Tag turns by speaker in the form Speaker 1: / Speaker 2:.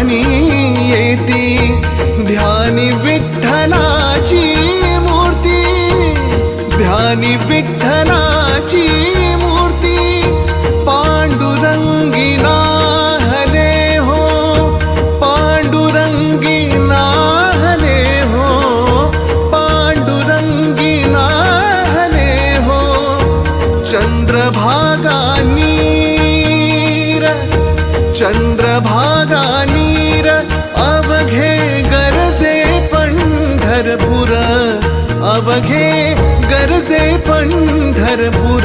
Speaker 1: ध्यानी येती, ध्यानी विठ्ठलाची मूर्ती, ध्यानी विठ्ठलाची मूर्ती, पांडुरंगी नाहले हो, पांडुरंगी नाहले हो, पांडुरंगी नाहले हो. चंद्रभागा नीर, चंद्रभागा नीर, अवघे गरजे पंढरपूर, अवघे गरजे पंढरपूर.